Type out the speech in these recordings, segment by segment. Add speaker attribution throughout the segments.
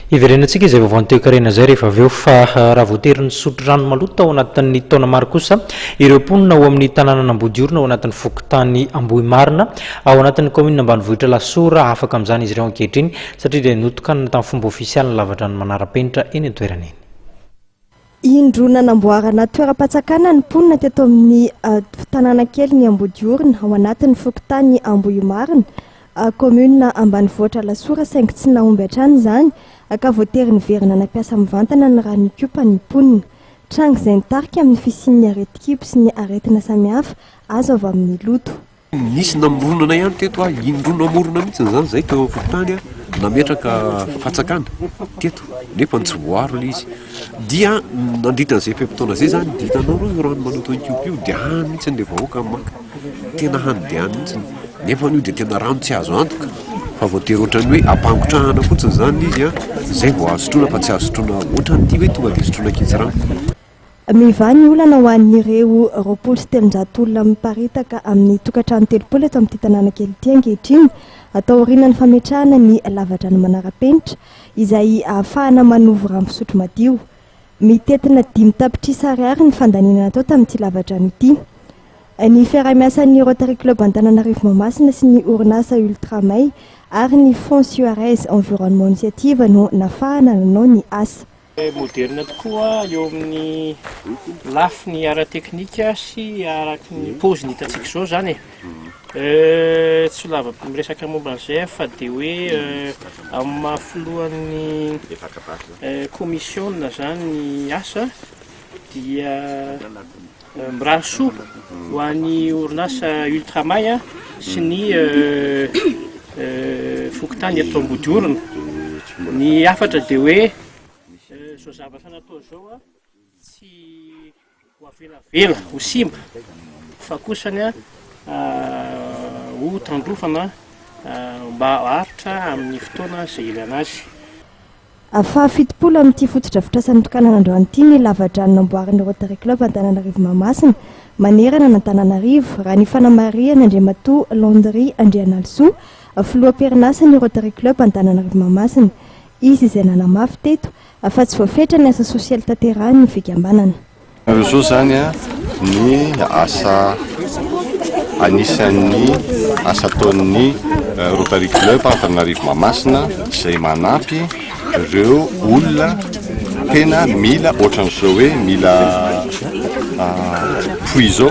Speaker 1: Iverenantsika izay vaovao toekarena zay rehefa aveo fa raha voatery nisotro rano maloto ao anatin'ny taona maro kosa ireo mponina ao amin'ny tananan'ny Ambodiorona ao anatin'ny Fokontany Ambohimarina ao anatin'ny kaomina ambanivohitra Alasora afaka amin'izany izy ireo ankehitriny satria dia notokanana tamin'ny fomba ofisialy ny lava-drano manara-penitra eny an-toerana eny.
Speaker 2: Indrona namboarana toeram-patsakana ny mponina teto amin'ny tanàna kely ny Ambodiorona ao anatin'ny Fokontany Ambohimarina kaomina ambanivohitra Alasora saingy tsy nahomby hatrany izany ka voatery niverina nampiasa mivantana ny raha nikopa ny mponina. Tranga izay nitarika amin'ny fisian'ny aretin-kibo sy ny aretina samihafa azo avy amin'ny loto.
Speaker 3: Nisy namoronana ihany teto indro namorona mihitsy izany zay teo Fokontany nametraka fatsakana teto nefa tsy voaro ilay izy dia nandritan'izay pepitaona zay zany ditanao io rano maloto an'io dia hany mihitsy ilay vahoaka maka tena hany dia hany mihitsy nefa io dia tena rano tsy azo antoka fa voatery ohatrany hoe ampangotrahana fotsiny zany izy zay vao azo sotroina fa tsy azo sotroina ohatran'ity hoe tonga dia sotroina kitsy rano.
Speaker 2: Mivany olana ho an'ireo 700 olona miparitaka amin'ny tokantrano 30 eto amin'ity tanàna kely ity ankehitriny atao aorian'ny fametrahana ny lava-drano manara-penitra izay ahafahana manovy rano fisotro madio. Mitetina 5 tapitrisa ariary ny fandaninana atao tamin'ity lava-drano ity. Ny fiaraha-miasan'ny Rotary Club Antananarivo Mahamasina sy ny orinasa Ultramay ary ny Fonds Suarez Environnement Initiative no nafahana nanao ny asa.
Speaker 4: Moderna tokoa eo amin'ny lafiny ara-teknika sy araky ny paoziny hitantsika izao zany tsy lava miresaka momba an'izay fa dia hoe amin'ny mahafoloan'ny komisiona zany ny asa dia mirahasoa ho an'ny orinasa Ultramay sy ny Fokontany eto Ambodiorona. Ny afatra dia hoe so zavatra natao zao tsy ho avelavela ho simba fa kosany ho tandrofana mba haritra amin'ny fotoana izay ilana azy.
Speaker 2: Fa 70 amin'ity fotodrafitrasa notokanana androany ity ny lava-drano namboarin'ny Rotary Club Antananarivo Mahamasina manerana n'Antananarivo raha ny fanamariana Andriamatoa Landry Andrianalsoa filoha-perinasa ny Rotary Club Antananarivo Mahamasina. Izy izay nanamafy teto fa tsy voafetra ny asa sosialy tanterahany ny fikambanana.
Speaker 5: Izao zany ny asa anisan'ny asa ataon'ny Rotary Club Antananarivo Mahamasina izay manampy ireo olona tena mila ohatran'izao hoe mila puits zao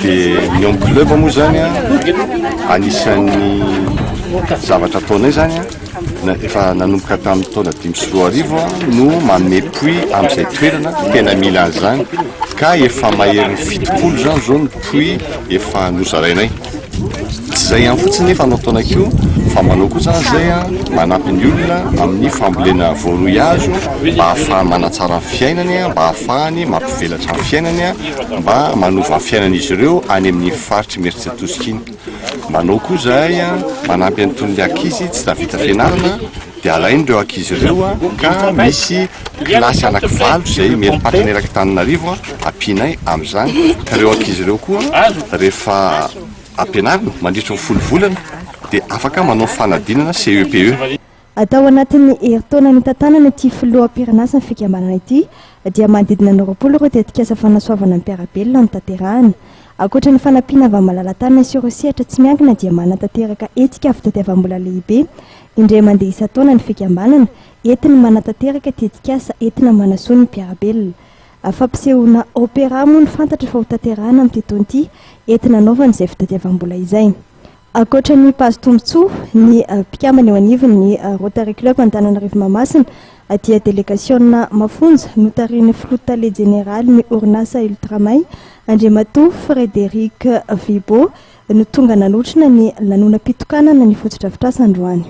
Speaker 5: dia ny amin'ny club moa zany anisan'ny zavatra ataonay zany efa nanomboka tamin'ny taona 2010 no manome puits amin'izay toerana tena mila an'izany ka efa maherin'ny 70 zany zao ny puits efa nozarainay. Tsy zay ihany fotsiny nefa anao taonakio fa manao kosa zay manampy ny olona amin'ny fambolena voaroyazo mba ahafahany manatsara ny fiainany mba ahafahany mampivelatra ny fiainany mba manova ny fiainan'izy ireo any amin'ny faritry Meritsatosika iny. Manao koa zahay manampy an'itony ankizy tsy tavita fianarana dia alainy ireo ankizy ireo ka misy kilasy anankivalo izay meri-patrany eraky Tananarivo ampianay amin'izany ka ireo ankizy ireo koa rehefa ampianarina mandritra ny 10 volana dia afaka manao fanadinana CEPE.
Speaker 2: Atao anatin'ny herintaona nitantanana ity filoha-pirenasa ny fikambanana ity dia manodidina ny 20 ireo tetikasa fanasoavana ny mpiarabelona no tanterahana. Ankoatra ny fanampiana avy amin'ny malala-tanana sy ireo sehatra tsy miangina dia manatanteraka etika fitadiavam-bola lehibe indray mandeha isan-taona ny fikambanana entina manatanteraka tetikasa entina manasoa ny mpiarabelona. Fampisehoana opéra moa ny fantatra fa ho tanterahana amin'ity taona ity entina anaovana izay fitadiavam-bola izay. Ankoatra ny pazy tombotsoa ny mpikambana eo anivon'ny Rotary Club Antananarivo Mahamasina dia délégationna mafonja notarian'ny flotale général ny orinasa Ultramay Andriamatoa Frédéric Vibo no tonga nanotrina ny lanona-pitokanana ny fotodrafitrasa androany.